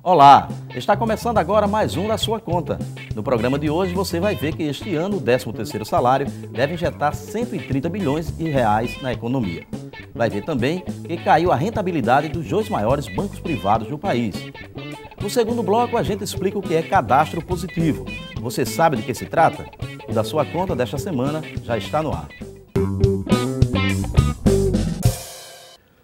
Olá, está começando agora mais um da sua conta. No programa de hoje você vai ver que este ano o 13º salário deve injetar 130 bilhões de reais na economia. Vai ver também que caiu a rentabilidade dos dois maiores bancos privados do país. No segundo bloco a gente explica o que é cadastro positivo. Você sabe de que se trata? O da sua conta desta semana já está no ar.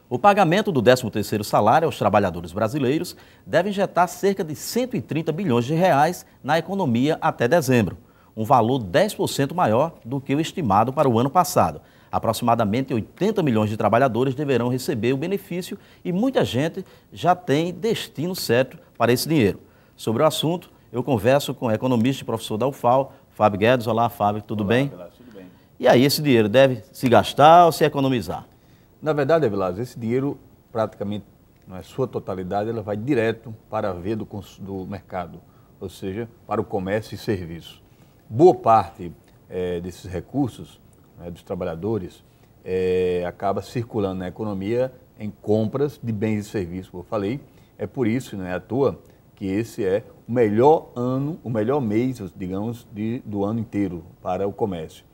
O pagamento do 13º salário aos trabalhadores brasileiros deve injetar cerca de 130 bilhões de reais na economia até dezembro, um valor 10% maior do que o estimado para o ano passado. Aproximadamente 80 milhões de trabalhadores deverão receber o benefício e muita gente já tem destino certo para esse dinheiro. Sobre o assunto, eu converso com o economista e professor da UFAL, Fábio Guedes. Olá, Fábio, tudo bem? Olá, tudo bem. E aí, esse dinheiro deve se gastar ou se economizar? Na verdade, Evilásio, esse dinheiro praticamente, na sua totalidade, ela vai direto para a veia do mercado, ou seja, para o comércio e serviço. Boa parte desses recursos, dos trabalhadores, acaba circulando na economia em compras de bens e serviços, como eu falei. É por isso, não é à toa, que esse é o melhor ano, o melhor mês, digamos, do ano inteiro para o comércio.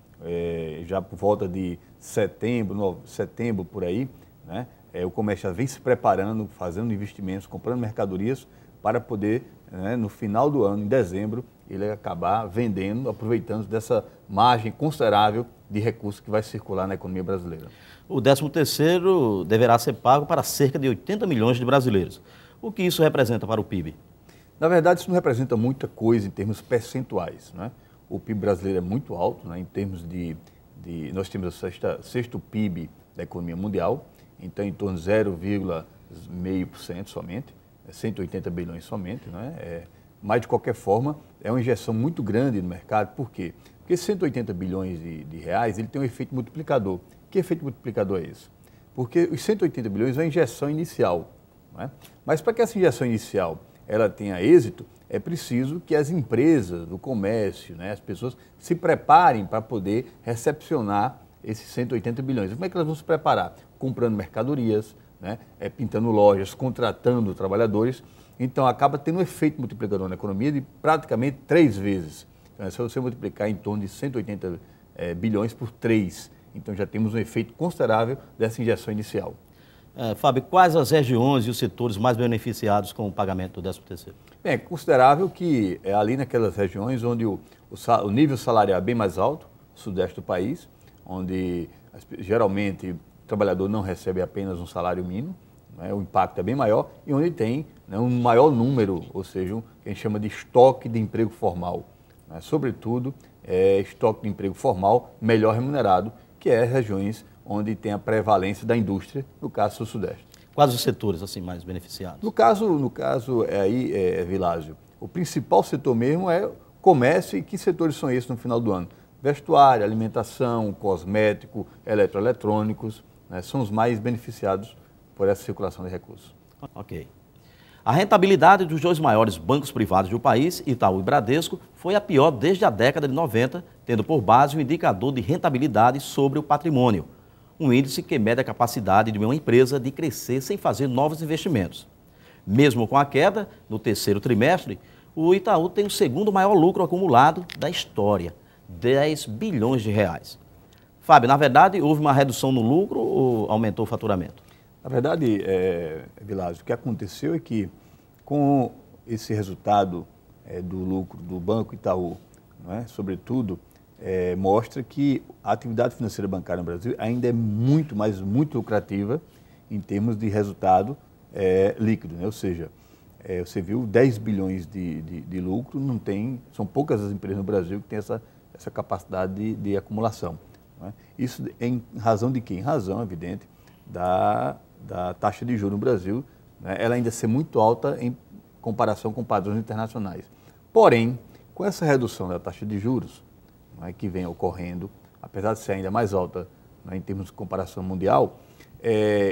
Já por volta de setembro por aí, né, o comércio já vem se preparando, fazendo investimentos, comprando mercadorias para poder, né, no final do ano, em dezembro, ele acabar vendendo, aproveitando dessa margem considerável de recursos que vai circular na economia brasileira. O 13º deverá ser pago para cerca de 80 milhões de brasileiros. O que isso representa para o PIB? Na verdade, isso não representa muita coisa em termos percentuais, né? O PIB brasileiro é muito alto, né, em termos nós temos o sexto PIB da economia mundial, então em torno de 0,5% somente, 180 bilhões somente, né? Mas de qualquer forma é uma injeção muito grande no mercado. Por quê? Porque 180 bilhões de reais ele tem um efeito multiplicador. Que efeito multiplicador é esse? Porque os 180 bilhões é uma injeção inicial, né? Mas para que essa injeção inicial ela tenha êxito, é preciso que as empresas, o comércio, né, as pessoas se preparem para poder recepcionar esses 180 bilhões. Como é que elas vão se preparar? Comprando mercadorias, né, pintando lojas, contratando trabalhadores. Então, acaba tendo um efeito multiplicador na economia de praticamente 3 vezes. Então, é só você multiplicar em torno de 180 bilhões por 3. Então, já temos um efeito considerável dessa injeção inicial. Fábio, quais as regiões e os setores mais beneficiados com o pagamento do 13º? É considerável que é ali naquelas regiões onde o nível salarial é bem mais alto, sudeste do país, onde geralmente o trabalhador não recebe apenas um salário mínimo, né, o impacto é bem maior, e onde tem, né, um maior número, ou seja, que a gente chama de estoque de emprego formal. Né, sobretudo, estoque de emprego formal melhor remunerado, que é regiões onde tem a prevalência da indústria, no caso sul-sudeste. Quais os setores assim mais beneficiados? No caso Vilásio, o principal setor mesmo é comércio. E que setores são esses no final do ano? Vestuário, alimentação, cosmético, eletroeletrônicos, né, são os mais beneficiados por essa circulação de recursos. Ok. A rentabilidade dos dois maiores bancos privados do país, Itaú e Bradesco, foi a pior desde a década de 90, tendo por base o indicador de rentabilidade sobre o patrimônio, um índice que mede a capacidade de uma empresa de crescer sem fazer novos investimentos. Mesmo com a queda, no terceiro trimestre, o Itaú tem o segundo maior lucro acumulado da história, 10 bilhões de reais. Fábio, na verdade, houve uma redução no lucro ou aumentou o faturamento? Na verdade, Vilásio, o que aconteceu é que, com esse resultado do lucro do Banco Itaú, não é, sobretudo, mostra que a atividade financeira bancária no Brasil ainda é muito, mas muito lucrativa em termos de resultado líquido, né? Ou seja, você viu 10 bilhões de lucro, são poucas as empresas no Brasil que têm essa capacidade de acumulação. Não é? Isso em razão de quê? Em razão, evidente, da taxa de juros no Brasil, né? Ela ainda ser muito alta em comparação com padrões internacionais. Porém, com essa redução da taxa de juros, que vem ocorrendo, apesar de ser ainda mais alta, né, em termos de comparação mundial,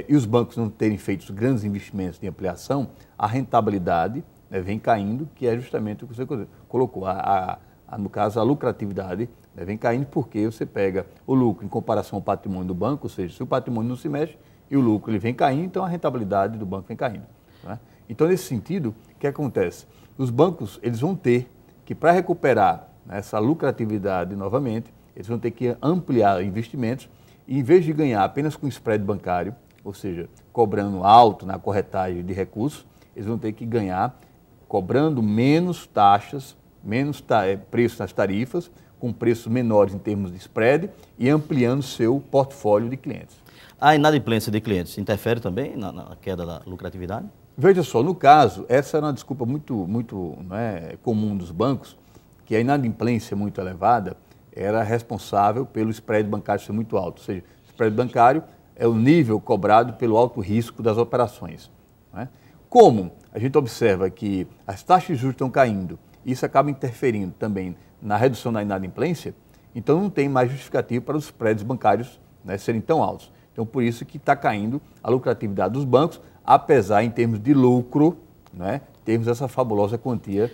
e os bancos não terem feito grandes investimentos de ampliação, a rentabilidade, né, vem caindo, que é justamente o que você colocou. No caso, a lucratividade, né, vem caindo porque você pega o lucro em comparação ao patrimônio do banco, ou seja, se o patrimônio não se mexe e o lucro ele vem caindo, então a rentabilidade do banco vem caindo. Né? Então, nesse sentido, o que acontece? Os bancos eles vão ter que, para recuperar, né, essa lucratividade novamente, eles vão ter que ampliar investimentos e, em vez de ganhar apenas com spread bancário, ou seja, cobrando alto na corretagem de recursos, eles vão ter que ganhar cobrando menos taxas, preços nas tarifas, com preços menores em termos de spread e ampliando seu portfólio de clientes. A inadimplência de clientes interfere também na queda da lucratividade? Veja só, no caso, essa era uma desculpa muito comum dos bancos, que a inadimplência muito elevada era responsável pelo spread bancário ser muito alto. Ou seja, o spread bancário é o nível cobrado pelo alto risco das operações. Né? Como a gente observa que as taxas de juros estão caindo, isso acaba interferindo também na redução da inadimplência, então não tem mais justificativo para os spreads bancários, né, serem tão altos. Então, por isso que está caindo a lucratividade dos bancos, apesar, em termos de lucro, né, termos essa fabulosa quantia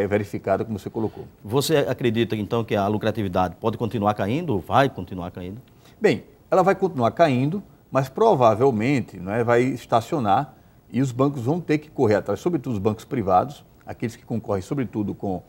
verificada, como você colocou. Você acredita, então, que a lucratividade pode continuar caindo ou vai continuar caindo? Bem, ela vai continuar caindo, mas provavelmente, né, vai estacionar e os bancos vão ter que correr atrás, sobretudo os bancos privados, aqueles que concorrem sobretudo com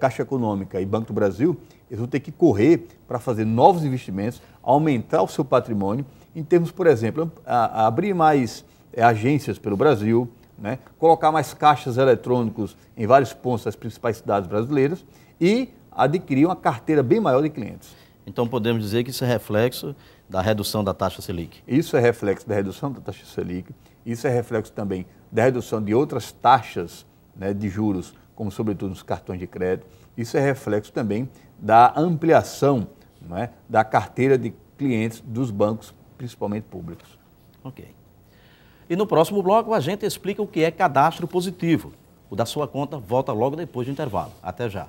Caixa Econômica e Banco do Brasil, eles vão ter que correr para fazer novos investimentos, aumentar o seu patrimônio, em termos, por exemplo, abrir mais agências pelo Brasil, né, colocar mais caixas eletrônicos em vários pontos das principais cidades brasileiras e adquirir uma carteira bem maior de clientes. Então podemos dizer que isso é reflexo da redução da taxa Selic? Isso é reflexo da redução da taxa Selic, isso é reflexo também da redução de outras taxas, né, de juros, como sobretudo nos cartões de crédito. Isso é reflexo também da ampliação, né, da carteira de clientes dos bancos, principalmente públicos. Ok. E no próximo bloco a gente explica o que é cadastro positivo. O da sua conta volta logo depois do intervalo. Até já.